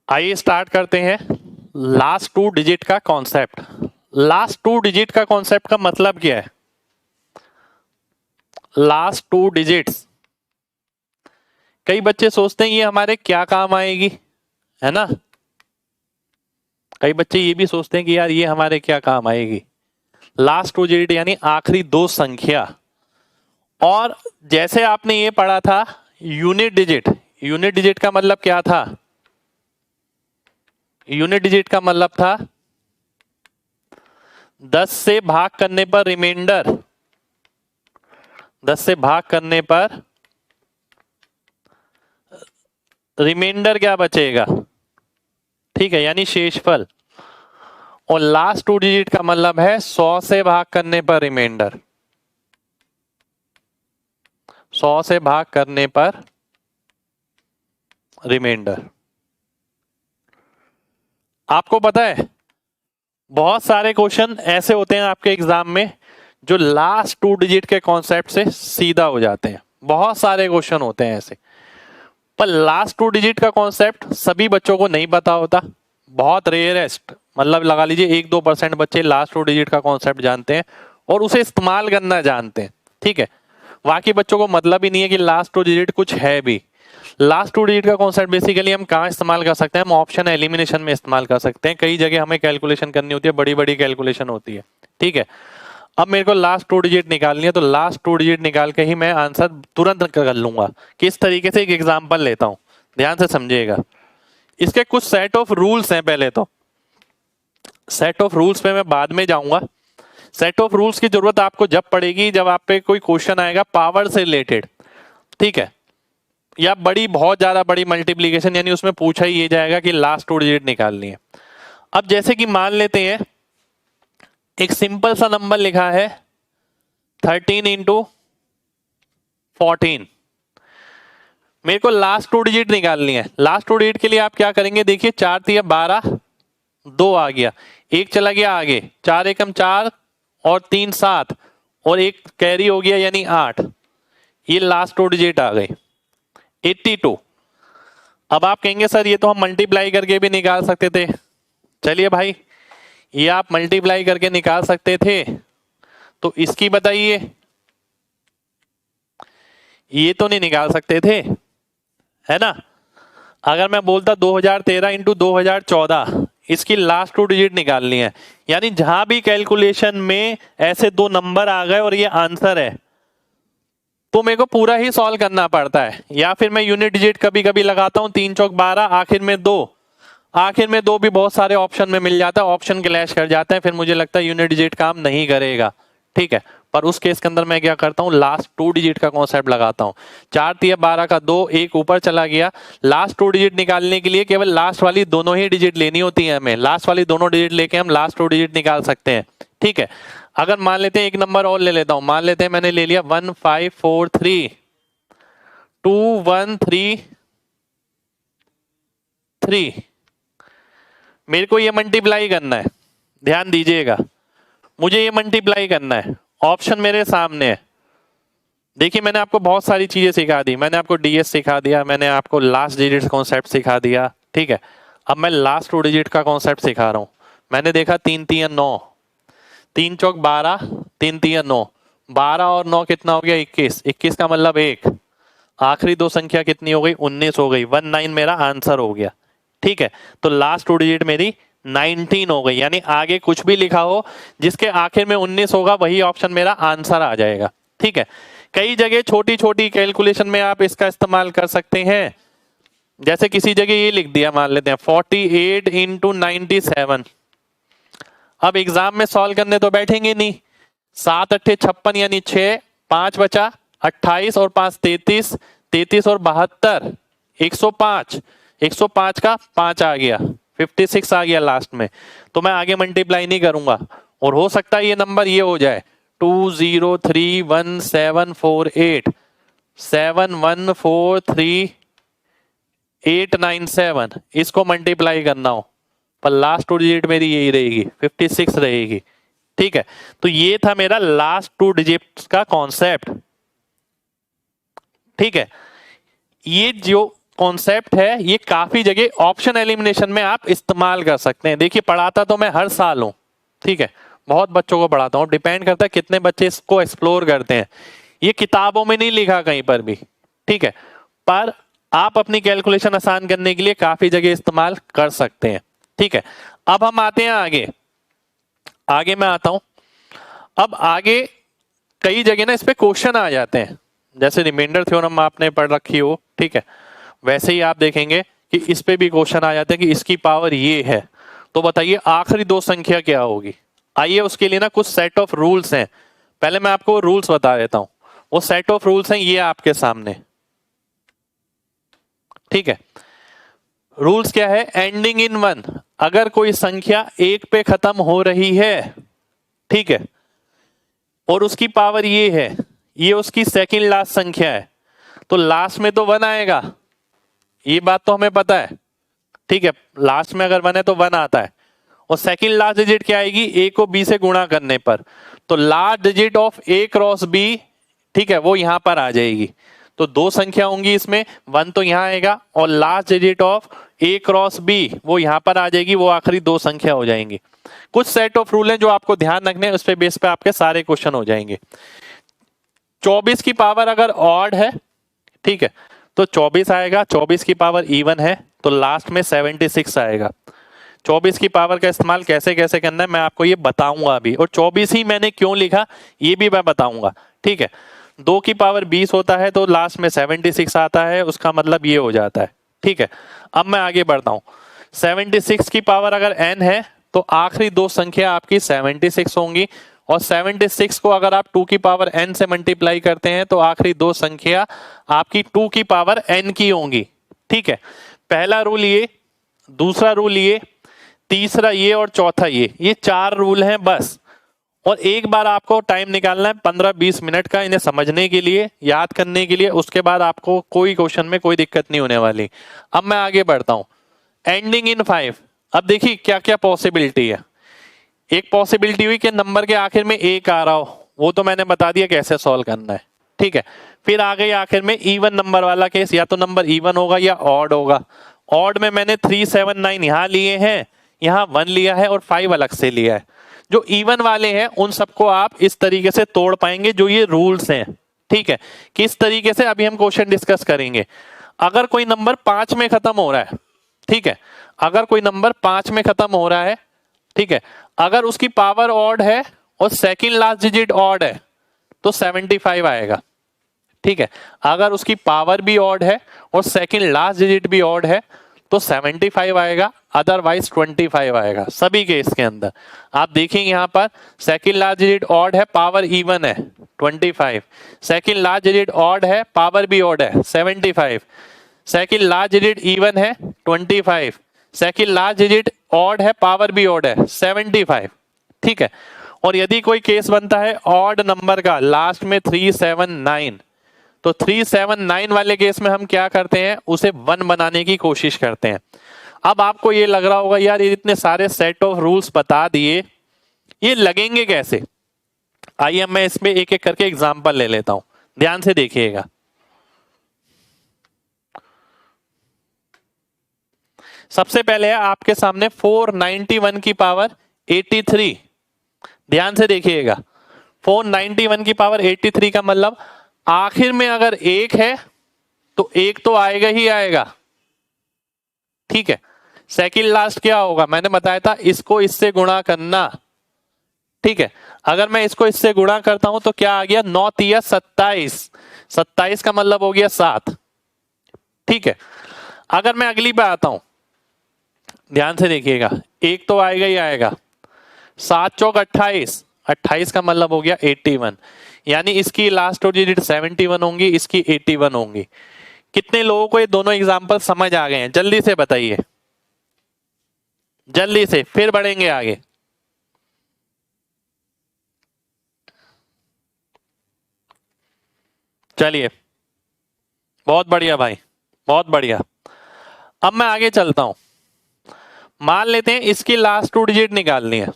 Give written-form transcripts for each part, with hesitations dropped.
आइए स्टार्ट करते हैं लास्ट टू डिजिट का कॉन्सेप्ट। लास्ट टू डिजिट का कॉन्सेप्ट का मतलब क्या है? लास्ट टू डिजिट्स, कई बच्चे सोचते हैं ये हमारे क्या काम आएगी, है ना। कई बच्चे ये भी सोचते हैं कि यार ये हमारे क्या काम आएगी। लास्ट टू डिजिट यानी आखिरी दो संख्या। और जैसे आपने ये पढ़ा था यूनिट डिजिट, यूनिट डिजिट का मतलब क्या था? यूनिट डिजिट का मतलब था 10 से भाग करने पर रिमाइंडर, 10 से भाग करने पर रिमाइंडर क्या बचेगा, ठीक है, यानी शेषफल। और लास्ट टू डिजिट का मतलब है 100 से भाग करने पर रिमाइंडर, 100 से भाग करने पर रिमाइंडर। आपको पता है बहुत सारे क्वेश्चन ऐसे होते हैं आपके एग्जाम में जो लास्ट टू डिजिट के कॉन्सेप्ट से सीधा हो जाते हैं। बहुत सारे क्वेश्चन होते हैं ऐसे, पर लास्ट टू डिजिट का कॉन्सेप्ट सभी बच्चों को नहीं पता होता। बहुत रेयरेस्ट, मतलब लगा लीजिए 1-2% बच्चे लास्ट टू डिजिट का कॉन्सेप्ट जानते हैं और उसे इस्तेमाल करना जानते हैं, ठीक है। बाकी बच्चों को मतलब ही नहीं है कि लास्ट टू डिजिट कुछ है भी। लास्ट टू डिजिट का कॉन्सेप्ट बेसिकली हम कहाँ इस्तेमाल कर सकते हैं? हम ऑप्शन एलिमिनेशन में इस्तेमाल कर सकते हैं। कई जगह हमें कैलकुलेशन करनी होती है, बड़ी बड़ी कैलकुलेशन होती है, ठीक है। अब मेरे को लास्ट टू डिजिट निकालनी है तो लास्ट टू डिजिट निकाल के ही मैं आंसर तुरंत कर लूंगा। किस तरीके से? एक एग्जांपल लेता हूं, ध्यान से समझिएगा। इसके कुछ सेट ऑफ रूल्स हैं। पहले तो सेट ऑफ रूल्स पे मैं बाद में जाऊंगा। सेट ऑफ रूल्स की जरूरत आपको जब पड़ेगी जब आप पे कोई क्वेश्चन आएगा पावर से रिलेटेड, ठीक है, या बड़ी बहुत ज्यादा बड़ी मल्टीप्लीकेशन, यानी उसमें पूछा ही ये जाएगा कि लास्ट टू डिजिट निकालनी है। अब जैसे कि मान लेते हैं एक सिंपल सा नंबर लिखा है 13 इंटू 14। मेरे को लास्ट टू डिजिट निकालनी है। लास्ट टू डिजिट के लिए आप क्या करेंगे? देखिए 4 3 12, 2 आ गया, एक चला गया आगे, 4 एकम 4 और 3 7 और एक कैरी हो गया यानी 8। ये लास्ट टू डिजिट आ गई 82। अब आप कहेंगे सर ये तो हम मल्टीप्लाई करके भी निकाल सकते थे। चलिए भाई, ये आप मल्टीप्लाई करके निकाल सकते थे तो इसकी बताइए, ये तो नहीं निकाल सकते थे, है ना। अगर मैं बोलता 2013 इंटू 2014, इसकी लास्ट टू डिजिट निकालनी है, यानी जहां भी कैलकुलेशन में ऐसे दो नंबर आ गए और ये आंसर है तो मेरे को पूरा ही सॉल्व करना पड़ता है। या फिर मैं यूनिट डिजिट कभी कभी लगाता हूं, 3 चौक 12, आखिर में 2, आखिर में 2 भी बहुत सारे ऑप्शन में मिल जाता है, ऑप्शन क्लैश कर जाते हैं, फिर मुझे लगता है यूनिट डिजिट काम नहीं करेगा, ठीक है। पर उस केस के अंदर मैं क्या करता हूं? लास्ट टू डिजिट का कॉन्सेप्ट लगाता हूं। 4 3 12 का 2, एक ऊपर चला गया। लास्ट टू डिजिट निकालने के लिए केवल लास्ट वाली दोनों ही डिजिट लेनी होती है हमें। लास्ट वाली दोनों डिजिट लेके हम लास्ट टू डिजिट निकाल सकते हैं, ठीक है। अगर मान लेते हैं एक नंबर और ले लेता हूं, मान लेते हैं मैंने ले लिया 1543 2133। मेरे को ये मल्टीप्लाई करना है, ध्यान दीजिएगा, मुझे ये मल्टीप्लाई करना है। ऑप्शन मेरे सामने है। देखिए मैंने आपको बहुत सारी चीजें सिखा दी, मैंने आपको डीएस सिखा दिया, मैंने आपको लास्ट डिजिट कॉन्सेप्ट सिखा दिया, ठीक है। अब मैं लास्ट टू डिजिट का कॉन्सेप्ट सिखा रहा हूं। मैंने देखा 3 3 9, 3 चौक 12, 3 3 9, 12 और 9 कितना हो गया? 21। 21 का मतलब 1, आखिरी दो संख्या कितनी हो गई? 19 हो गई। 19 मेरा आंसर हो गया, ठीक है। तो लास्ट टू डिजिट मेरी 19 हो गई, यानी आगे कुछ भी लिखा हो जिसके आखिर में 19 होगा वही ऑप्शन मेरा आंसर आ जाएगा, ठीक है। कई जगह छोटी छोटी कैलकुलेशन में आप इसका इस्तेमाल कर सकते हैं। जैसे किसी जगह ये लिख दिया, मान लेते हैं 48 इंटू 97। अब एग्जाम में सॉल्व करने तो बैठेंगे नहीं। 7 8 56 यानी 6, 5 बचा 28 और 5 33, 33 और 72 105, 105 का 5 आ गया, 56 आ गया लास्ट में। तो मैं आगे मल्टीप्लाई नहीं करूंगा और हो सकता है ये नंबर ये हो जाए 20314748 7143,897, इसको मल्टीप्लाई करना हो, पर लास्ट टू डिजिट मेरी यही रहेगी 56 रहेगी, ठीक है। तो ये था मेरा लास्ट टू डिजिट का कॉन्सेप्ट, ठीक है। ये जो कॉन्सेप्ट है ये काफी जगह ऑप्शन एलिमिनेशन में आप इस्तेमाल कर सकते हैं। देखिए पढ़ाता तो मैं हर साल हूं, ठीक है, बहुत बच्चों को पढ़ाता हूं, डिपेंड करता है कितने बच्चे इसको एक्सप्लोर करते हैं। ये किताबों में नहीं लिखा कहीं पर भी, ठीक है, पर आप अपनी कैलकुलेशन आसान करने के लिए काफी जगह इस्तेमाल कर सकते हैं, ठीक है। अब हम आते हैं आगे, आगे मैं आता हूं। अब आगे कई जगह ना इस पे क्वेश्चन आ जाते हैं, जैसे रिमाइंडर थ्योरम आपने पढ़ रखी हो, ठीक है, वैसे ही आप देखेंगे कि इस पे भी क्वेश्चन आ जाते हैं कि इसकी पावर ये है, तो बताइए आखिरी दो संख्या क्या होगी। आइए उसके लिए ना कुछ सेट ऑफ रूल्स हैं, पहले मैं आपको रूल्स बता देता हूं। वो सेट ऑफ रूल्स हैं ये आपके सामने, ठीक है। रूल्स क्या है, एंडिंग इन 1, अगर कोई संख्या 1 पे खत्म हो रही है, ठीक है, और उसकी पावर ये है, ये उसकी सेकंड लास्ट संख्या है, तो लास्ट में तो 1 आएगा, ये बात तो हमें पता है, ठीक है, लास्ट में अगर 1 है तो 1 आता है। और सेकंड लास्ट डिजिट क्या आएगी, ए को बी से गुणा करने पर, तो last digit of A cross B, ठीक है, वो यहां पर आ जाएगी। तो दो संख्या होंगी इसमें, 1 तो यहां आएगा और last digit of A cross B वो यहां पर आ जाएगी, वो आखिरी दो संख्या हो जाएंगी। कुछ सेट ऑफ रूल हैं जो आपको ध्यान रखने हैं, उस पे बेस पे आपके सारे क्वेश्चन हो जाएंगे। 24 की पावर अगर ऑड है, ठीक है, तो 24 आएगा, 24 की पावर इवन है तो लास्ट में 76 आएगा। 24 की पावर का इस्तेमाल कैसे कैसे करना है मैं आपको ये बताऊंगा अभी, और 24 ही मैंने क्यों लिखा ये भी मैं बताऊंगा, ठीक है। 2 की पावर 20 होता है तो लास्ट में 76 आता है, उसका मतलब ये हो जाता है, ठीक है। अब मैं आगे बढ़ता हूं, 76 की पावर अगर n है तो आखिरी दो संख्या आपकी 76 होंगी, और 76 को अगर आप 2 की पावर n से मल्टीप्लाई करते हैं तो आखिरी दो संख्या आपकी 2 की पावर n की होंगी, ठीक है। पहला रूल ये, दूसरा रूल ये, तीसरा ये और चौथा ये 4 रूल हैं बस। और एक बार आपको टाइम निकालना है 15-20 मिनट का इन्हें समझने के लिए, याद करने के लिए, उसके बाद आपको कोई क्वेश्चन में कोई दिक्कत नहीं होने वाली। अब मैं आगे बढ़ता हूं, एंडिंग इन 5। अब देखिए क्या क्या पॉसिबिलिटी है। एक पॉसिबिलिटी हुई कि नंबर के आखिर में 1 आ रहा हो, वो तो मैंने बता दिया कैसे सॉल्व करना है, ठीक है। फिर आ गई आखिर में इवन नंबर वाला केस, या तो नंबर इवन होगा या ऑड होगा। ऑड में मैंने 3, 7, 9 यहां लिए हैं, यहां 1 लिया है और 5 अलग से लिया है। जो इवन वाले हैं उन सबको आप इस तरीके से तोड़ पाएंगे, जो ये रूल्स हैं, ठीक है। किस तरीके से अभी हम क्वेश्चन डिस्कस करेंगे। अगर कोई नंबर 5 में खत्म हो रहा है, ठीक है, अगर कोई नंबर 5 में खत्म हो रहा है, ठीक है, अगर उसकी पावर ऑड है और सेकंड लास्ट डिजिट ऑड है तो 75 आएगा, ठीक है। अगर उसकी पावर भी ऑड है और सेकंड लास्ट डिजिट भी ऑड है तो 75 आएगा, अदरवाइज 25 आएगा सभी केस के अंदर। आप देखेंगे यहां पर सेकंड लास्ट डिजिट ऑड है, पावर इवन है 25, सेकंड लास्ट डिजिट ऑड है, पावर भी ऑड है 75, सेकंड लास्ट डिजिट इवन है 25, सेकंड लास्ट डिजिट ऑड है, पावर भी ऑड है 75, ठीक है। और यदि कोई केस बनता है ऑड नंबर का लास्ट में 3, 7, 9, तो 3, 7, 9 वाले केस में हम क्या करते हैं, उसे 1 बनाने की कोशिश करते हैं। अब आपको ये लग रहा होगा यार ये इतने सारे सेट ऑफ रूल्स बता दिए, ये लगेंगे कैसे। आइए मैं इसमें एक एक करके एग्जांपल ले लेता हूं, ध्यान से देखिएगा। सबसे पहले है आपके सामने 491 की पावर 83, ध्यान से देखिएगा। 491 की पावर 83 का मतलब आखिर में अगर 1 है तो 1 तो आएगा ही आएगा, ठीक है। सेकंड लास्ट क्या होगा, मैंने बताया था इसको इससे गुणा करना, ठीक है। अगर मैं इसको इससे गुणा करता हूं तो क्या आ गया, 9 तिया 27, 27 का मतलब हो गया 7, ठीक है। अगर मैं अगली पे आता हूं, ध्यान से देखिएगा, 1 तो आएगा ही आएगा, 7 चौक 28, 28 का मतलब हो गया 81, यानी इसकी लास्ट डिजिट 71 होंगी, इसकी 81 होंगी। कितने लोगों को ये दोनों एग्जांपल समझ आ गए हैं, जल्दी से बताइए, जल्दी से, फिर बढ़ेंगे आगे। चलिए बहुत बढ़िया भाई, बहुत बढ़िया। अब मैं आगे चलता हूं, मान लेते हैं इसकी लास्ट 2 डिजिट निकालनी है,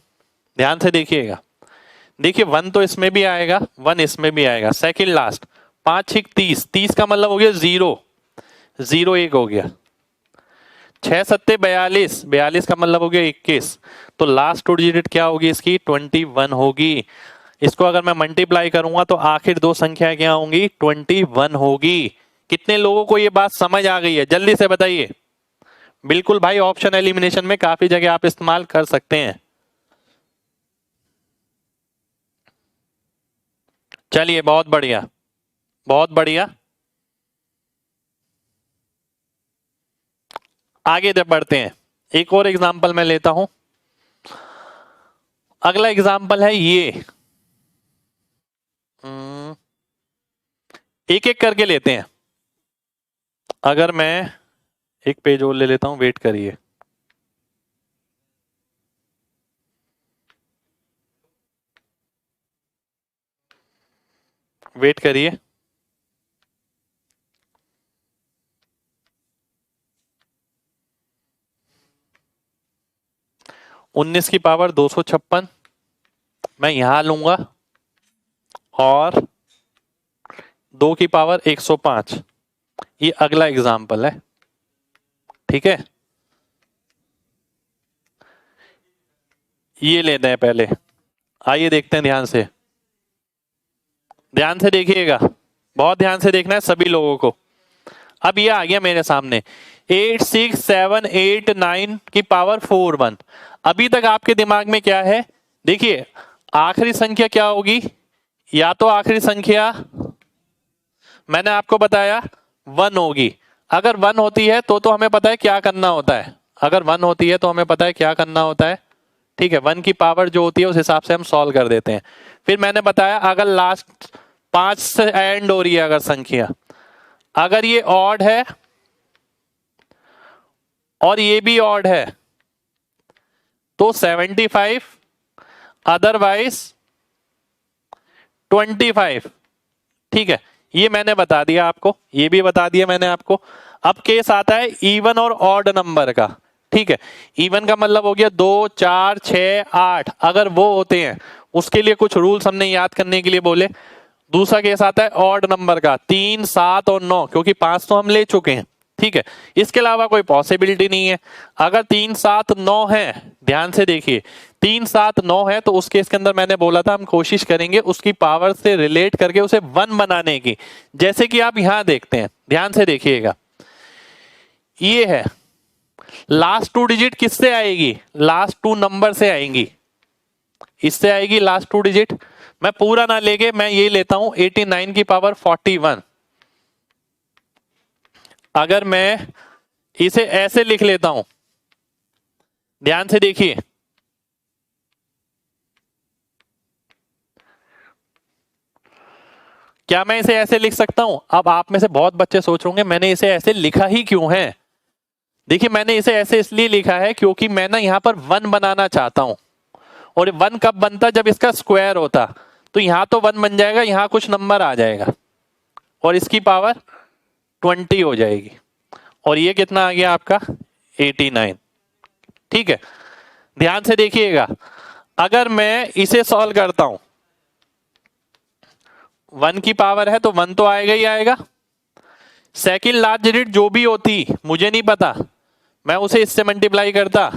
ध्यान से देखिएगा। देखिए 1 तो इसमें भी आएगा, 1 इसमें भी आएगा, सेकंड लास्ट 5 6 30, 30 का मतलब हो गया 0, 0 1 हो गया, 6 सत्ते 42, 42 का मतलब हो गया 21, तो लास्ट टू डिजिट क्या होगी इसकी 21 होगी। इसको अगर मैं मल्टीप्लाई करूंगा तो आखिर दो संख्या क्या होंगी 21 होगी। कितने लोगों को ये बात समझ आ गई है जल्दी से बताइए। बिल्कुल भाई, ऑप्शन एलिमिनेशन में काफी जगह आप इस्तेमाल कर सकते हैं। चलिए बहुत बढ़िया, बहुत बढ़िया। आगे जब बढ़ते हैं, एक और एग्जांपल मैं लेता हूं। अगला एग्जांपल है ये, एक एक करके लेते हैं। अगर मैं एक पेज और ले लेता हूं, वेट करिए। वेट करिए। 19 की पावर 256 मैं यहां लूंगा, और 2 की पावर 105। ये अगला एग्जाम्पल है, ठीक है। ये लेते हैं पहले, आइए देखते हैं ध्यान से। ध्यान से देखिएगा, बहुत ध्यान से देखना है सभी लोगों को। अब ये आ गया मेरे सामने 8 6 7 8 9 की पावर 4 1। अभी तक आपके दिमाग में क्या है, देखिए आखिरी संख्या क्या होगी, या तो आखिरी संख्या मैंने आपको बताया 1 होगी। अगर 1 होती है तो हमें पता है क्या करना होता है। अगर 1 होती है तो हमें पता है क्या करना होता है, ठीक है। 1 की पावर जो होती है उस हिसाब से हम सॉल्व कर देते हैं। फिर मैंने बताया अगर लास्ट 5 से एंड हो रही है अगर संख्या, अगर ये ऑड है और ये भी ऑड है तो 75, अदरवाइज 25, ठीक है। ये मैंने बता दिया आपको, ये भी बता दिया मैंने आपको। अब केस आता है इवन और ऑड नंबर का, ठीक है। इवन का मतलब हो गया 2 4 6 8, अगर वो होते हैं उसके लिए कुछ रूल्स हमने याद करने के लिए बोले। दूसरा केस आता है ऑड नंबर का, 3 7 और 9, क्योंकि 5 तो हम ले चुके हैं, ठीक है। इसके अलावा कोई पॉसिबिलिटी नहीं है। अगर 3 7 9 है, ध्यान से देखिए 3 7 9 है तो उस केस के अंदर मैंने बोला था हम कोशिश करेंगे उसकी पावर से रिलेट करके उसे 1 बनाने की। जैसे कि आप यहां देखते हैं, ध्यान से देखिएगा, ये है लास्ट टू डिजिट किससे आएगी, लास्ट टू नंबर से आएंगी, इससे आएगी लास्ट टू डिजिट। मैं पूरा ना लेके मैं ये लेता हूं 89 की पावर 41। अगर मैं इसे ऐसे लिख लेता हूं, ध्यान से देखिए, क्या मैं इसे ऐसे लिख सकता हूं। अब आप में से बहुत बच्चे सोच रहे होंगे मैंने इसे ऐसे लिखा ही क्यों है। देखिए मैंने इसे ऐसे इसलिए लिखा है क्योंकि मैं ना यहां पर 1 बनाना चाहता हूं, और 1 कब बनता जब इसका स्क्वायर होता, तो यहां तो 1 बन जाएगा, यहां कुछ नंबर आ जाएगा और इसकी पावर 20 हो जाएगी, और ये कितना आ गया आपका 89, ठीक है। ध्यान से देखिएगा, अगर मैं इसे सॉल्व करता हूं, 1 की पावर है तो 1 तो आएगा ही आएगा। सेकंड लास्ट डिजिट जो भी होती मुझे नहीं पता, मैं उसे इससे मल्टीप्लाई करता,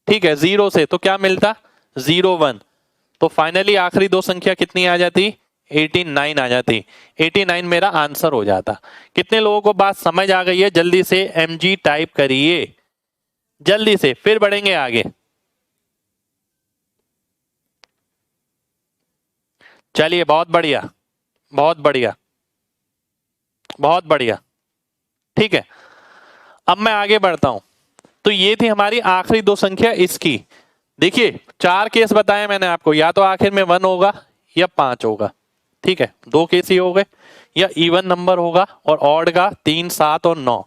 ठीक है, 0 से, तो क्या मिलता 0 1। तो फाइनली आखिरी दो संख्या कितनी आ जाती 89 आ जाती। 89 मेरा आंसर हो जाता। कितने लोगों को बात समझ आ गई है, जल्दी से mg टाइप करिए जल्दी से, फिर बढ़ेंगे आगे। चलिए बहुत बढ़िया, बहुत बढ़िया, बहुत बढ़िया, ठीक है। अब मैं आगे बढ़ता हूं। तो ये थी हमारी आखिरी दो संख्या इसकी। देखिए 4 केस बताए मैंने आपको, या तो आखिर में 1 होगा या 5 होगा, ठीक है, 2 केस ही हो गए। या इवन नंबर होगा और ऑड का 3 7 और 9।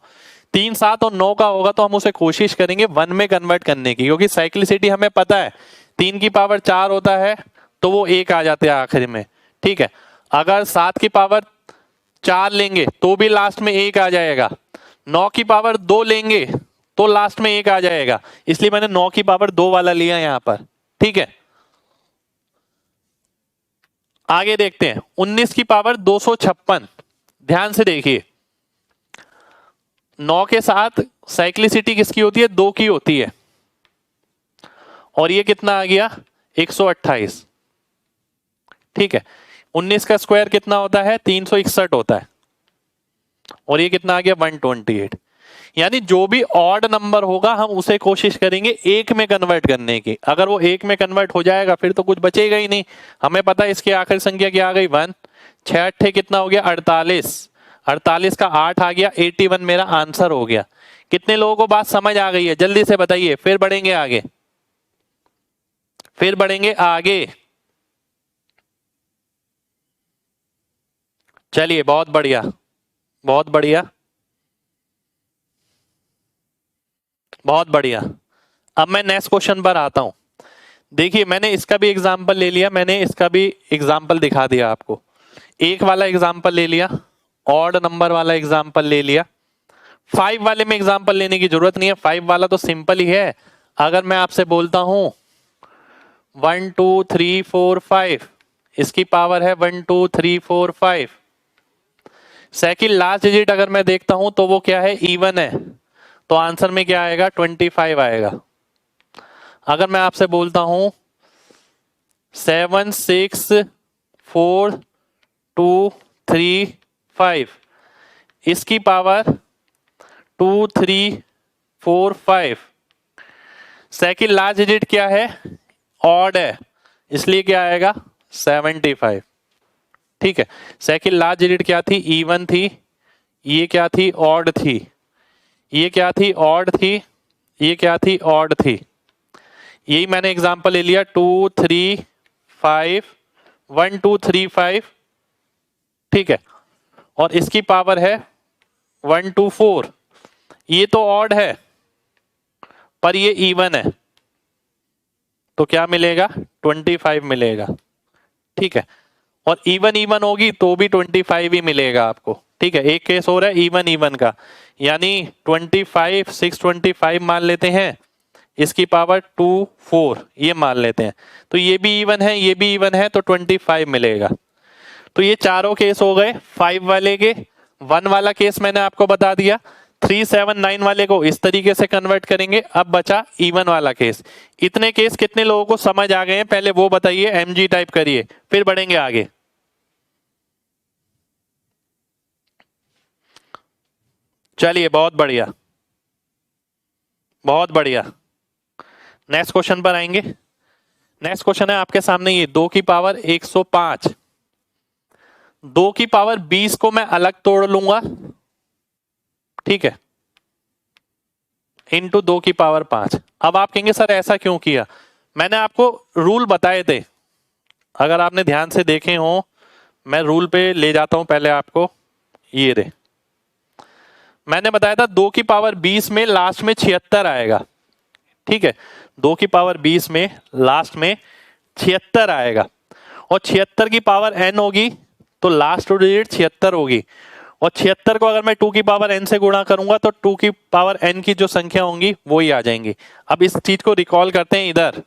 3 7 और 9 का होगा तो हम उसे कोशिश करेंगे 1 में कन्वर्ट करने की, क्योंकि साइक्लिसिटी हमें पता है 3 की पावर 4 होता है तो वो 1 आ जाते हैं आखिर में, ठीक है। अगर 7 की पावर 4 लेंगे तो भी लास्ट में 1 आ जाएगा। 9 की पावर 2 लेंगे तो लास्ट में 1 आ जाएगा, इसलिए मैंने 9 की पावर 2 वाला लिया यहां पर, ठीक है। आगे देखते हैं 19 की पावर 256। ध्यान से देखिए, 9 के साथ साइक्लिसिटी किसकी होती है? 2 की होती है। और ये कितना आ गया? 128। ठीक है, 19 का स्क्वायर कितना होता है? 361 होता है। और ये कितना आ गया? 128। यानी जो भी ऑड नंबर होगा हम उसे कोशिश करेंगे एक में कन्वर्ट करने की। अगर वो एक में कन्वर्ट हो जाएगा फिर तो कुछ बचेगा ही नहीं। हमें पता है इसकी आखिरी संख्या क्या आ गई? 1। 6 8 कितना हो गया? 48। 48 का 8 आ गया, 81 मेरा आंसर हो गया। कितने लोगों को बात समझ आ गई है? जल्दी से बताइए, फिर बढ़ेंगे आगे, फिर बढ़ेंगे आगे। चलिए, बहुत बढ़िया, बहुत बढ़िया, बहुत बढ़िया। अब मैं नेक्स्ट क्वेश्चन पर आता हूं। देखिए, मैंने इसका भी एग्जाम्पल ले लिया, मैंने इसका भी एग्जाम्पल दिखा दिया आपको। एक वाला एग्जाम्पल ले लिया, ऑड नंबर वाला एग्जाम्पल ले लिया। 5 वाले में एग्जाम्पल लेने की जरूरत नहीं है, 5 वाला तो सिंपल ही है। अगर मैं आपसे बोलता हूं 1 2 3 4 5, इसकी पावर है 1 2 3 4 5। सेकंड लास्ट डिजिट अगर मैं देखता हूं तो वो क्या है? इवन है, तो आंसर में क्या आएगा? 25 आएगा। अगर मैं आपसे बोलता हूं 7 6 4 2 3 5, इसकी पावर 2 3 4 5। सेकंड लास्ट डिजिट क्या है? ऑड है, इसलिए क्या आएगा? 75। ठीक है, सेकंड लास्ट डिजिट क्या थी? इवन थी। ये क्या थी? ऑड थी। ये क्या थी? ऑड थी। ये क्या थी? ऑड थी। यही मैंने एग्जांपल ले लिया 2 3 5, 1 2 3 5। ठीक है, और इसकी पावर है 1 2 4। ये तो ऑड है पर ये इवन है, तो क्या मिलेगा? 25 मिलेगा। ठीक है, और इवन इवन होगी तो भी 25 ही मिलेगा आपको। ठीक है, एक केस हो रहा है इवन इवन का, यानी 25 625 मान लेते हैं, इसकी पावर 2 4 ये मान लेते हैं, तो ये भी इवन है, ये भी इवन है, तो 25 मिलेगा। तो ये चारों केस हो गए 5 वाले के। 1 वाला केस मैंने आपको बता दिया। 3 7 9 वाले को इस तरीके से कन्वर्ट करेंगे। अब बचा इवन वाला केस। इतने केस कितने लोगों को समझ आ गए हैं? पहले वो बताइए, एमजी टाइप करिए, फिर बढ़ेंगे आगे। चलिए, बहुत बढ़िया, बहुत बढ़िया। नेक्स्ट क्वेश्चन पर आएंगे। नेक्स्ट क्वेश्चन है आपके सामने, ये 2 की पावर 105। 2 की पावर 20 को मैं अलग तोड़ लूंगा, ठीक है, इंटू 2 की पावर 5। अब आप कहेंगे सर ऐसा क्यों किया? मैंने आपको रूल बताए थे, अगर आपने ध्यान से देखे हो। मैं रूल पे ले जाता हूं पहले आपको। ये रे, मैंने बताया था 2 की पावर 20 में लास्ट में 76 आएगा। ठीक है, 2 की पावर 20 में लास्ट में 76 आएगा, और 76 की पावर n होगी तो लास्ट डिजिट 76 होगी, और 76 को अगर मैं 2 की पावर n से गुणा करूंगा तो 2 की पावर n की जो संख्या होंगी वो ही आ जाएंगी। अब इस चीज को रिकॉल करते हैं। इधर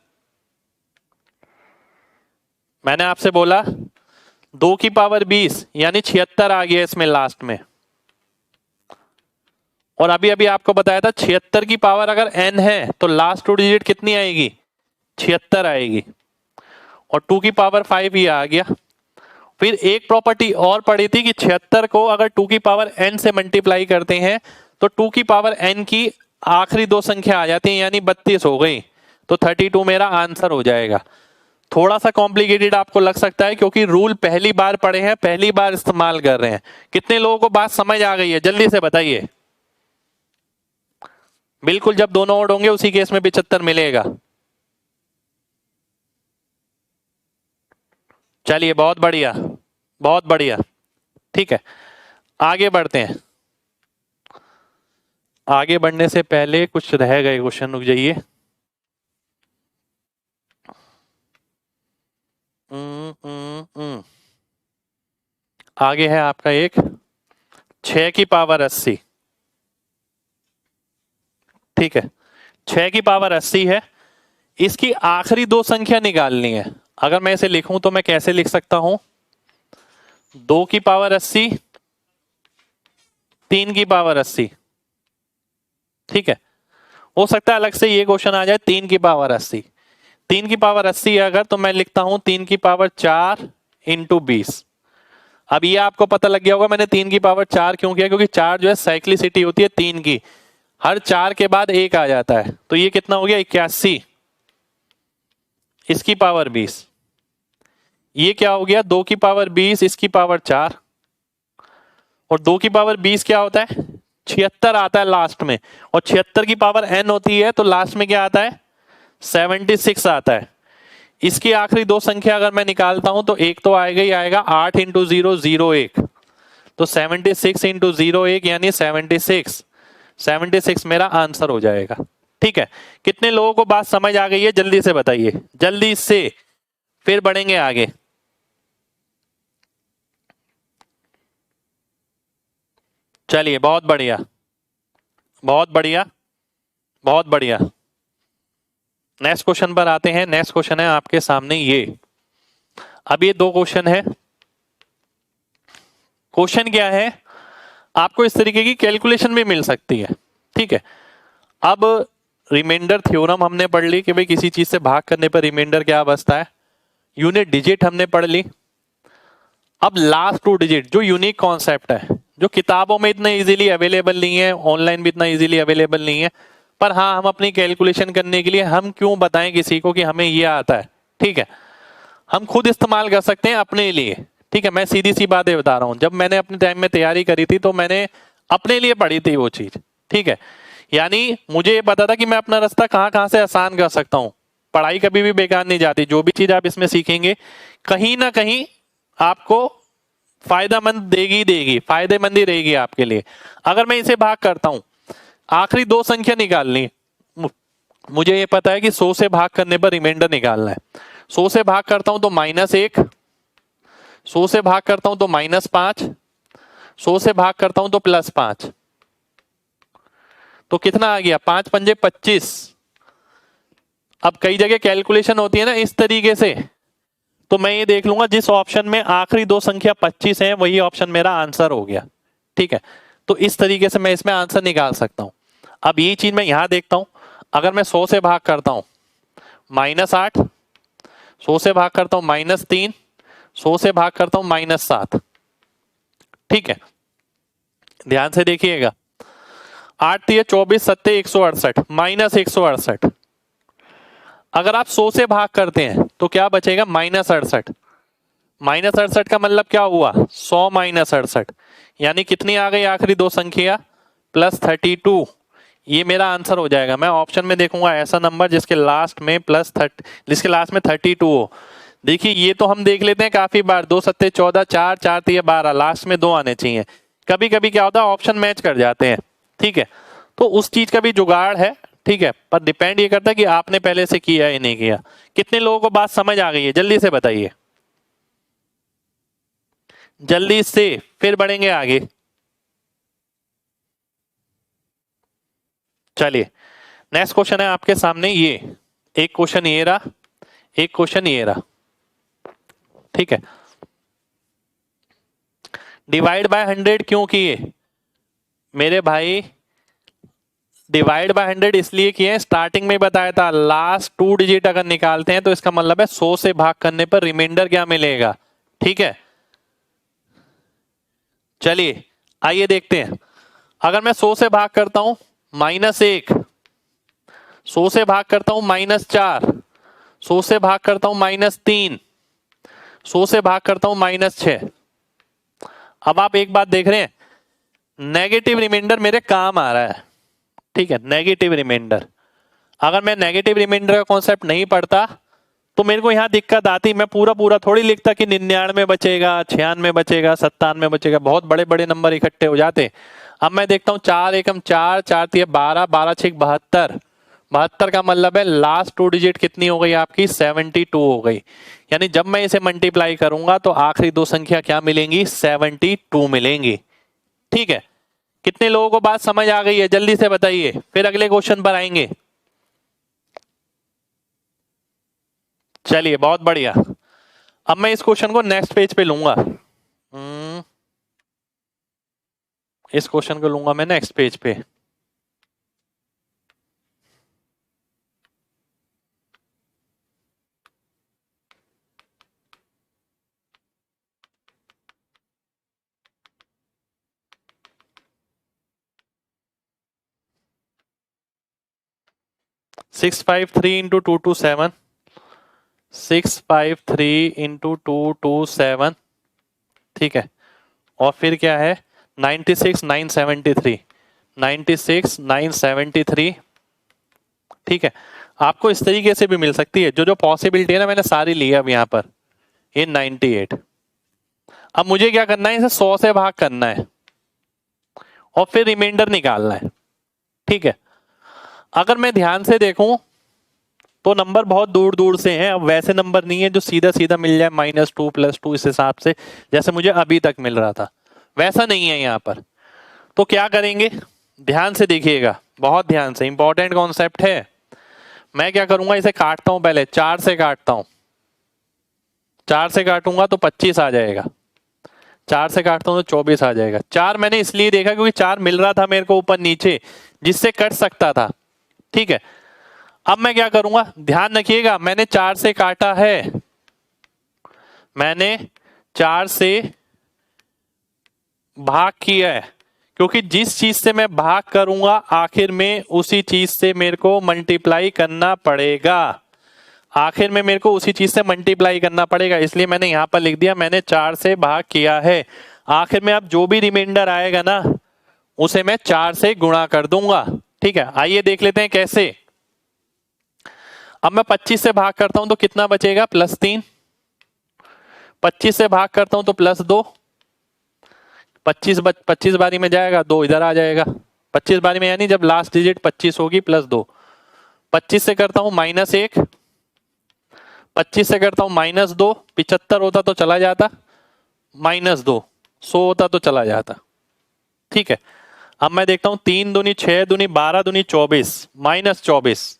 मैंने आपसे बोला 2 की पावर 20 यानी 76 आ गया इसमें लास्ट में, और अभी अभी आपको बताया था 76 की पावर अगर n है तो लास्ट टू डिजिट कितनी आएगी? 76 आएगी, और 2 की पावर 5 ये आ गया। फिर एक प्रॉपर्टी और पड़ी थी कि 76 को अगर 2 की पावर n से मल्टीप्लाई करते हैं तो 2 की पावर n की आखिरी दो संख्या आ जाती है, यानी 32 हो गई, तो 32 मेरा आंसर हो जाएगा। थोड़ा सा कॉम्प्लिकेटेड आपको लग सकता है क्योंकि रूल पहली बार पढ़े हैं, पहली बार इस्तेमाल कर रहे हैं। कितने लोगों को बात समझ आ गई है? जल्दी से बताइए। बिल्कुल, जब दोनों ओड होंगे उसी केस में 75 मिलेगा। चलिए, बहुत बढ़िया, बहुत बढ़िया। ठीक है, आगे बढ़ते हैं। आगे बढ़ने से पहले कुछ रह गए क्वेश्चन, रुक जाइए। आगे है आपका एक 6 की पावर 80। ठीक है, 6 की पावर 80 है, इसकी आखिरी दो संख्या निकालनी है। अगर मैं इसे लिखूं तो मैं कैसे लिख सकता हूं? 2 की पावर 80, 3 की पावर 80। ठीक है, हो सकता है अलग से ये क्वेश्चन आ जाए 3 की पावर 80। 3 की पावर 80 है अगर, तो मैं लिखता हूं 3 की पावर 4 इंटू 20। अब ये आपको पता लग गया होगा मैंने 3 की पावर 4 क्यों किया, क्योंकि 4 जो है साइक्लिसिटी होती है 3 की, हर 4 के बाद 1 आ जाता है। तो ये कितना हो गया 81, इसकी पावर 20। ये क्या हो गया 2 की पावर 20 इसकी पावर 4, और 2 की पावर 20 क्या होता है 76 आता है लास्ट में, और 76 की पावर n होती है तो लास्ट में क्या आता है 76 आता है। इसकी आखिरी दो संख्या अगर मैं निकालता हूं तो एक तो आएगा ही आएगा 8 इंटू 0 01, तो 76 इंटू 01 यानी 76। 76 मेरा आंसर हो जाएगा। ठीक है, कितने लोगों को बात समझ आ गई है जल्दी से बताइए, जल्दी से, फिर बढ़ेंगे आगे। चलिए बहुत बढ़िया, बहुत बढ़िया, बहुत बढ़िया। नेक्स्ट क्वेश्चन पर आते हैं। नेक्स्ट क्वेश्चन है आपके सामने ये। अब ये दो क्वेश्चन है। क्वेश्चन क्या है, आपको इस तरीके की कैलकुलेशन भी मिल सकती है। ठीक है, अब रिमाइंडर थ्योरम हमने पढ़ ली कि भाई किसी चीज से भाग करने पर रिमाइंडर क्या बचता है। यूनिट डिजिट हमने पढ़ ली। अब लास्ट 2 डिजिट जो यूनिक कॉन्सेप्ट है, जो किताबों में इतना इजीली अवेलेबल नहीं है, ऑनलाइन भी इतना इजीली अवेलेबल नहीं है, पर हाँ हम अपनी कैलकुलेशन करने के लिए हम क्यों बताएं किसी को कि हमें ये आता है। ठीक है, हम खुद इस्तेमाल कर सकते हैं अपने लिए। ठीक है, मैं सीधी सी बातें बता रहा हूं, जब मैंने अपने टाइम में तैयारी करी थी तो मैंने अपने लिए पढ़ी थी वो चीज। ठीक है, यानी मुझे ये पता था कि मैं अपना रास्ता कहाँ कहाँ से आसान कर सकता हूँ। पढ़ाई कभी भी बेकार नहीं जाती, जो भी चीज आप इसमें सीखेंगे कहीं ना कहीं आपको फायदेमंद देगी, फायदेमंद ही रहेगी आपके लिए। अगर मैं इसे भाग करता हूं, आखिरी दो संख्या निकालनी, मुझे ये पता है कि 100 से भाग करने पर रिमाइंडर निकालना है। 100 से भाग करता हूं तो -1, 100 से भाग करता हूं तो -5, 100 से भाग करता हूं तो +5, तो कितना आ गया 5 पंजे 25। अब कई जगह कैलकुलेशन होती है ना इस तरीके से, तो मैं ये देख लूंगा जिस ऑप्शन में आखिरी दो संख्या 25 है वही ऑप्शन मेरा आंसर हो गया। ठीक है, तो इस तरीके से मैं इसमें आंसर निकाल सकता हूं। अब ये चीज मैं यहां देखता हूं, अगर मैं 100 से भाग करता हूं -8, 100 से भाग करता हूं -3, 100 से भाग करता हूं -7। ठीक है, ध्यान से देखिएगा, 8 3 24 7 168 -168। अगर आप 100 से भाग करते हैं तो क्या बचेगा -68। -68 का मतलब क्या हुआ 100 -68, यानी कितनी आ गई आखिरी दो संख्या +32। ये मेरा आंसर हो जाएगा। मैं ऑप्शन में देखूंगा ऐसा नंबर जिसके लास्ट में जिसके लास्ट में 32 हो। देखिए ये तो हम देख लेते हैं काफी बार, 2 7 14, 4 4 3 12, लास्ट में 2 आने चाहिए। कभी कभी क्या होता है ऑप्शन मैच कर जाते हैं। ठीक है, तो उस चीज का भी जुगाड़ है। ठीक है, पर डिपेंड ये करता है कि आपने पहले से किया या नहीं किया। कितने लोगों को बात समझ आ गई है जल्दी से बताइए, जल्दी से, फिर बढ़ेंगे आगे। चलिए नेक्स्ट क्वेश्चन है आपके सामने ये। एक क्वेश्चन ये रहा, एक क्वेश्चन ये रहा। ठीक है, डिवाइड बाय 100 क्यों किए मेरे भाई? डिवाइड बाय 100 इसलिए किए, स्टार्टिंग में बताया था लास्ट 2 डिजिट अगर निकालते हैं तो इसका मतलब है 100 से भाग करने पर रिमाइंडर क्या मिलेगा। ठीक है, चलिए आइए देखते हैं। अगर मैं 100 से भाग करता हूं -1, 100 से भाग करता हूं -4, 100 से भाग करता हूं -3, 100 से भाग करता हूं -6। अब आप एक बात देख रहे हैं, नेगेटिव रिमाइंडर मेरे काम आ रहा है। ठीक है, नेगेटिव रिमाइंडर, अगर मैं नेगेटिव रिमाइंडर का कॉन्सेप्ट नहीं पढ़ता तो मेरे को यहां दिक्कत आती। मैं पूरा पूरा थोड़ी लिखता कि 99 बचेगा, 96 बचेगा, 97 बचेगा, बहुत बड़े बड़े नंबर इकट्ठे हो जाते। अब मैं देखता हूं 4 एकम 4, 4 3 12, 12 6 72, 72 का मतलब है लास्ट 2 डिजिट कितनी हो गई आपकी 72 हो गई। यानी जब मैं इसे मल्टीप्लाई करूंगा तो आखिरी दो संख्या क्या मिलेंगी 72 मिलेंगी। ठीक है, कितने लोगों को बात समझ आ गई है जल्दी से बताइए, फिर अगले क्वेश्चन पर आएंगे। चलिए बहुत बढ़िया। अब मैं इस क्वेश्चन को नेक्स्ट पेज पे लूंगा। इस क्वेश्चन को लूंगा मैं नेक्स्ट पेज पे। 653 इंटू 227, 653 इंटू 227, ठीक है। और फिर क्या है 96,973, 96,973, ठीक है। आपको इस तरीके से भी मिल सकती है, जो जो पॉसिबिलिटी है ना मैंने सारी ली अब यहाँ पर इन 98। अब मुझे क्या करना है, इसे 100 से भाग करना है और फिर रिमाइंडर निकालना है, ठीक है। अगर मैं ध्यान से देखूं तो नंबर बहुत दूर दूर से हैं। अब वैसे नंबर नहीं है जो सीधा सीधा मिल जाए -2 +2 इस हिसाब से, जैसे मुझे अभी तक मिल रहा था, वैसा नहीं है यहाँ पर। तो क्या करेंगे, ध्यान से देखिएगा, बहुत ध्यान से, इंपॉर्टेंट कॉन्सेप्ट है। मैं क्या करूंगा, इसे काटता हूं, पहले 4 से काटता हूं, 4 से काटूंगा तो 25 आ जाएगा, 4 से काटता हूं तो 24 आ जाएगा। 4 मैंने इसलिए देखा क्योंकि 4 मिल रहा था मेरे को ऊपर नीचे, जिससे कट सकता था, ठीक है। अब मैं क्या करूंगा, ध्यान रखिएगा, मैंने 4 से काटा है, मैंने 4 से भाग किया है, क्योंकि जिस चीज से मैं भाग करूंगा आखिर में उसी चीज से मेरे को मल्टीप्लाई करना पड़ेगा, आखिर में मेरे को उसी चीज से मल्टीप्लाई करना पड़ेगा, इसलिए मैंने यहां पर लिख दिया मैंने 4 से भाग किया है। आखिर में अब जो भी रिमाइंडर आएगा ना उसे मैं 4 से गुणा कर दूंगा, ठीक है। आइए देख लेते हैं कैसे। अब मैं 25 से भाग करता हूं तो कितना बचेगा, +3, 25 से भाग करता हूं तो +2, 25 बारी में जाएगा, 2 इधर आ जाएगा, 25 बारी में यानी जब लास्ट डिजिट 25 होगी +2, 25 से करता हूं -1, 25 से करता हूं -2, 75 होता तो चला जाता, -2, 100 होता तो चला जाता, ठीक है। अब मैं देखता हूं 3 दूनी 6 दूनी 12 दूनी 24, -24,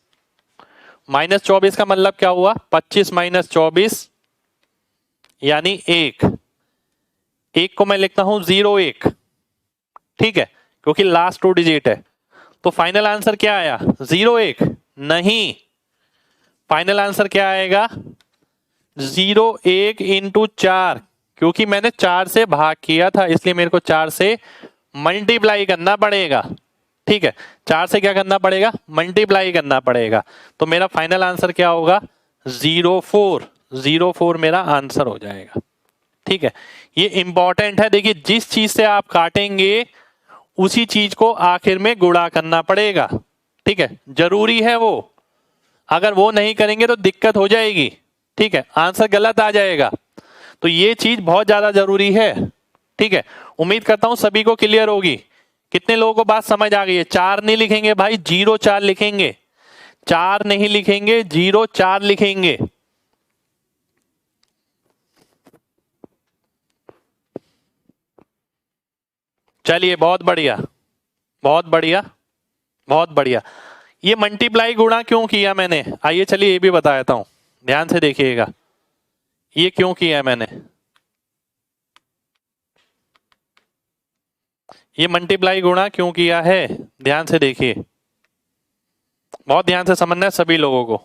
-24 का मतलब क्या हुआ, 25 - 24 यानी 1, 1 को मैं लिखता हूं 01, ठीक है, क्योंकि लास्ट 2 डिजिट है। तो फाइनल आंसर क्या आया, 01 नहीं, फाइनल आंसर क्या आएगा, 01 इंटू 4, क्योंकि मैंने 4 से भाग किया था इसलिए मेरे को 4 से मल्टीप्लाई करना पड़ेगा, ठीक है। 4 से क्या करना पड़ेगा, मल्टीप्लाई करना पड़ेगा। तो मेरा फाइनल आंसर क्या होगा, 04 मेरा आंसर हो जाएगा, ठीक है। ये इंपॉर्टेंट है, देखिए जिस चीज से आप काटेंगे उसी चीज को आखिर में गुणा करना पड़ेगा, ठीक है, जरूरी है वो, अगर वो नहीं करेंगे तो दिक्कत हो जाएगी, ठीक है, आंसर गलत आ जाएगा। तो ये चीज बहुत ज्यादा जरूरी है, ठीक है। उम्मीद करता हूं सभी को क्लियर होगी। कितने लोगों को बात समझ आ गई है। 4 नहीं लिखेंगे भाई, 04 लिखेंगे, 4 नहीं लिखेंगे, 04 लिखेंगे। चलिए बहुत बढ़िया, बहुत बढ़िया, बहुत बढ़िया। ये मल्टीप्लाई गुणा क्यों किया मैंने, आइए चलिए ये भी बता देता हूं, ध्यान से देखिएगा, ये क्यों किया है मैंने। ये मल्टीप्लाई गुणा क्यों किया है, ध्यान से देखिए, बहुत ध्यान से समझना है सभी लोगों को।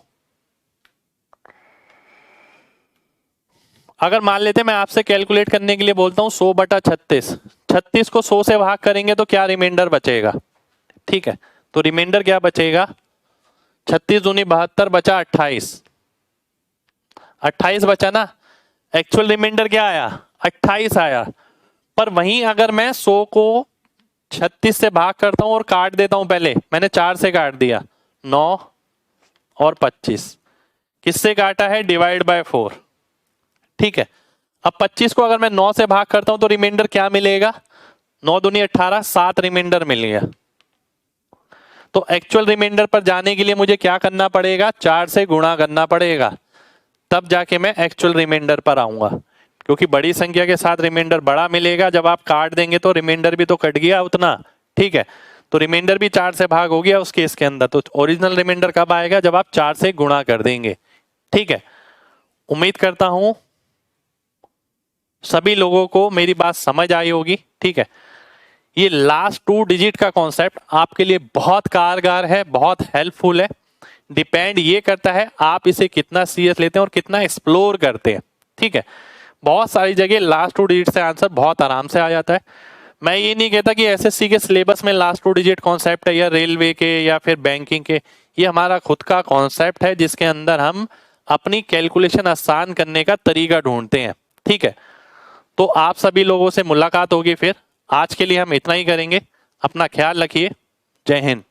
अगर मान लेते मैं आपसे कैलकुलेट करने के लिए बोलता हूं 100/36, 36 को 100 से भाग करेंगे तो क्या रिमाइंडर बचेगा, ठीक है। तो रिमाइंडर क्या बचेगा, 36 दूनी 72 बचा 28, 28 बचा ना, एक्चुअल रिमाइंडर क्या आया, 28 आया। पर वहीं अगर मैं 100 को 36 से भाग करता हूं और काट देता हूं, पहले मैंने 4 से काट दिया, 9 और 25, किससे काटा है, /4, ठीक है। अब 25 को अगर मैं 9 से भाग करता हूं तो रिमाइंडर क्या मिलेगा, 9 दूनी 18, 7 रिमाइंडर मिल गया। तो एक्चुअल रिमाइंडर पर जाने के लिए मुझे क्या करना पड़ेगा, 4 से गुणा करना पड़ेगा, तब जाके मैं एक्चुअल रिमाइंडर पर आऊंगा, क्योंकि बड़ी संख्या के साथ रिमाइंडर बड़ा मिलेगा, जब आप काट देंगे तो रिमाइंडर भी तो कट गया उतना, ठीक है। तो रिमाइंडर भी 4 से भाग हो गया उस केस के अंदर। तो ओरिजिनल रिमाइंडर कब आएगा, जब आप 4 से गुणा कर देंगे, ठीक है। उम्मीद करता हूं सभी लोगों को मेरी बात समझ आई होगी, ठीक है। ये लास्ट 2 डिजिट का कॉन्सेप्ट आपके लिए बहुत कारगर है, बहुत हेल्पफुल है। डिपेंड ये करता है आप इसे कितना सीरियस लेते हैं और कितना एक्सप्लोर करते हैं, ठीक है। बहुत सारी जगह लास्ट 2 डिजिट से आंसर बहुत आराम से आ जाता है। मैं ये नहीं कहता कि एसएससी के सिलेबस में लास्ट 2 डिजिट कॉन्सेप्ट है, या रेलवे के या फिर बैंकिंग के, ये हमारा खुद का कॉन्सेप्ट है जिसके अंदर हम अपनी कैलकुलेशन आसान करने का तरीका ढूंढते हैं। ठीक है, तो आप सभी लोगों से मुलाकात होगी फिर। आज के लिए हम इतना ही करेंगे। अपना ख्याल रखिए। जय हिंद।